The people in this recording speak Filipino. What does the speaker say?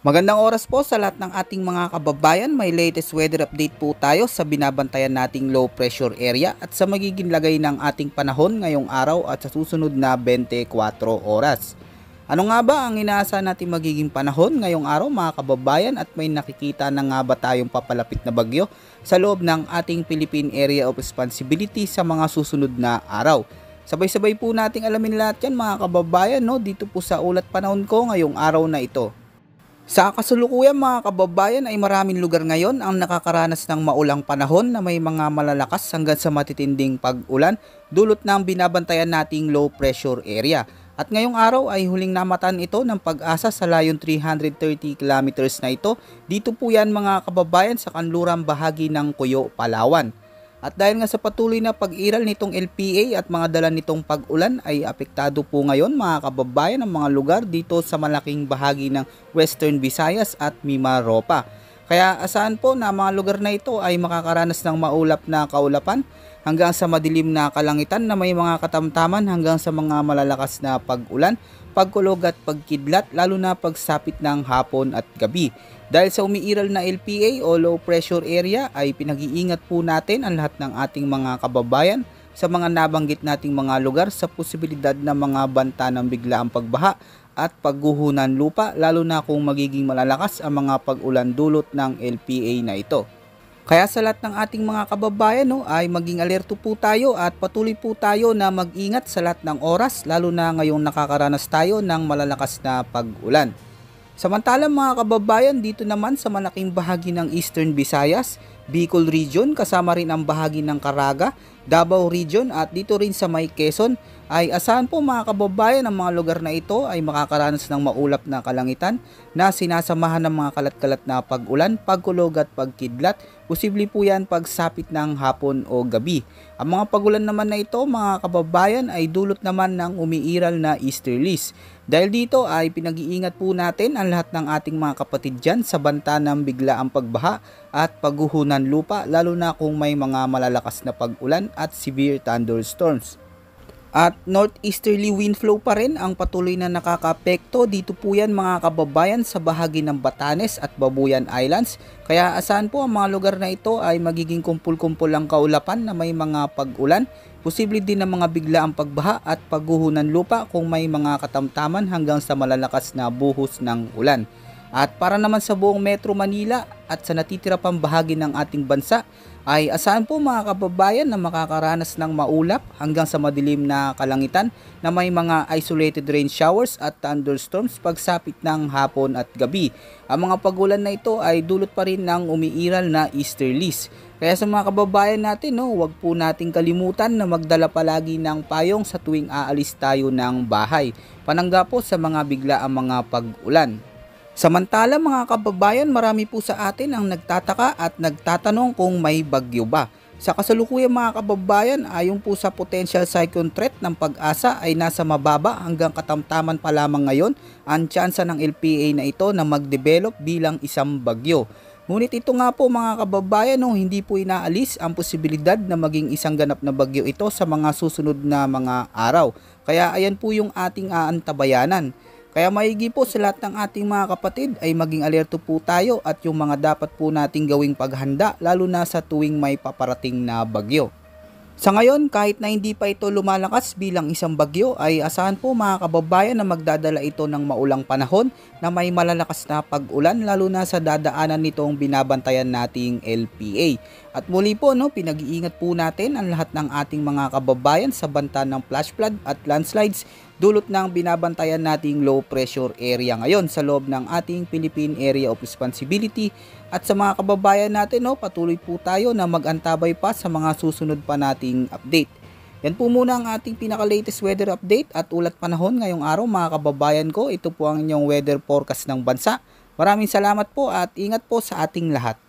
Magandang oras po sa lahat ng ating mga kababayan. May latest weather update po tayo sa binabantayan nating low pressure area at sa magiging lagay ng ating panahon ngayong araw at sa susunod na 24 oras. Ano nga ba ang inaasahan natin magiging panahon ngayong araw mga kababayan, at may nakikita na nga ba tayong papalapit na bagyo sa loob ng ating Philippine Area of Responsibility sa mga susunod na araw? Sabay-sabay po nating alamin lahat yan mga kababayan, dito po sa ulat panahon ko ngayong araw na ito. Sa kasalukuyan mga kababayan ay maraming lugar ngayon ang nakakaranas ng maulang panahon na may mga malalakas hanggang sa matitinding pag-ulan dulot ng binabantayan nating low pressure area. At ngayong araw ay huling namataan ito ng Pag-asa sa layong 330 kilometers na ito. Dito po yan mga kababayan sa kanlurang bahagi ng Cuyo, Palawan. At dahil nga sa patuloy na pag-iral nitong LPA at mga dala nitong pag-ulan ay apektado po ngayon mga kababayan ang mga lugar dito sa malaking bahagi ng Western Visayas at Mimaropa. Kaya asahan po na mga lugar na ito ay makakaranas ng maulap na kaulapan hanggang sa madilim na kalangitan na may mga katamtaman hanggang sa mga malalakas na pag-ulan, pagkulog at pagkidlat lalo na pagsapit ng hapon at gabi. Dahil sa umiiral na LPA o low pressure area ay pinag-iingat po natin ang lahat ng ating mga kababayan sa mga nabanggit nating mga lugar sa posibilidad na mga banta ng biglaang pagbaha at pagguhunan lupa lalo na kung magiging malalakas ang mga pag-ulan dulot ng LPA na ito. Kaya sa lahat ng ating mga kababayan ay maging alerto po tayo at patuloy po tayo na mag-ingat sa lahat ng oras lalo na ngayong nakakaranas tayo ng malalakas na pag-ulan. Samantalang mga kababayan, dito naman sa malaking bahagi ng Eastern Visayas, Bicol Region kasama rin ang bahagi ng Caraga, Davao Region at dito rin sa may Quezon ay asahan po mga kababayan ang mga lugar na ito ay makakaranas ng maulap na kalangitan na sinasamahan ng mga kalat-kalat na pag-ulan, pagkulog at pagkidlat. Posible po yan pagsapit ng hapon o gabi. Ang mga pag-ulan naman na ito mga kababayan ay dulot naman ng umiiral na easterlies. Dahil dito ay pinag-iingat po natin ang lahat ng ating mga kapatid dyan sa banta ng biglaang pagbaha at pagguhunan lupa lalo na kung may mga malalakas na pag-ulan at severe thunderstorms. At northeasterly wind flow pa rin ang patuloy na nakakaapekto dito po yan mga kababayan sa bahagi ng Batanes at Babuyan Islands. Kaya asahan po ang mga lugar na ito ay magiging kumpul-kumpul ang kaulapan na may mga pag-ulan. Posible din ang mga biglaang pagbaha at pagguhunan lupa kung may mga katamtaman hanggang sa malalakas na buhos ng ulan. At para naman sa buong Metro Manila at sa natitira pang bahagi ng ating bansa ay asahan po mga kababayan na makakaranas ng maulap hanggang sa madilim na kalangitan na may mga isolated rain showers at thunderstorms pagsapit ng hapon at gabi. Ang mga pagulan na ito ay dulot pa rin ng umiiral na easterlies. Kaya sa mga kababayan natin, huwag po nating kalimutan na magdala palagi ng payong sa tuwing aalis tayo ng bahay. Panangga po sa mga biglaang mga pag-ulan. Samantala mga kababayan, marami po sa atin ang nagtataka at nagtatanong kung may bagyo ba. Sa kasalukuyan mga kababayan, ayon po sa potential cyclone threat ng Pag-asa ay nasa mababa hanggang katamtaman pa lamang ngayon ang tsansa ng LPA na ito na mag-develop bilang isang bagyo. Ngunit ito nga po mga kababayan, hindi po inaalis ang posibilidad na maging isang ganap na bagyo ito sa mga susunod na mga araw. Kaya ayan po yung ating aantabayanan. Kaya maigi po sa lahat ng ating mga kapatid ay maging alerto po tayo at yung mga dapat po nating gawing paghanda lalo na sa tuwing may paparating na bagyo. Sa ngayon, kahit na hindi pa ito lumalakas bilang isang bagyo ay asahan po mga kababayan na magdadala ito ng maulang panahon na may malalakas na pag-ulan lalo na sa dadaanan nitong binabantayan nating LPA. At muli po, pinag-iingat po natin ang lahat ng ating mga kababayan sa banta ng flash flood at landslides dulot ng binabantayan nating low pressure area ngayon sa loob ng ating Philippine Area of Responsibility. At sa mga kababayan natin, patuloy po tayo na mag-antabay pa sa mga susunod pa nating update. Yan po muna ang ating pinaka-latest weather update at ulat panahon ngayong araw mga kababayan ko. Ito po ang inyong weather forecast ng bansa. Maraming salamat po at ingat po sa ating lahat.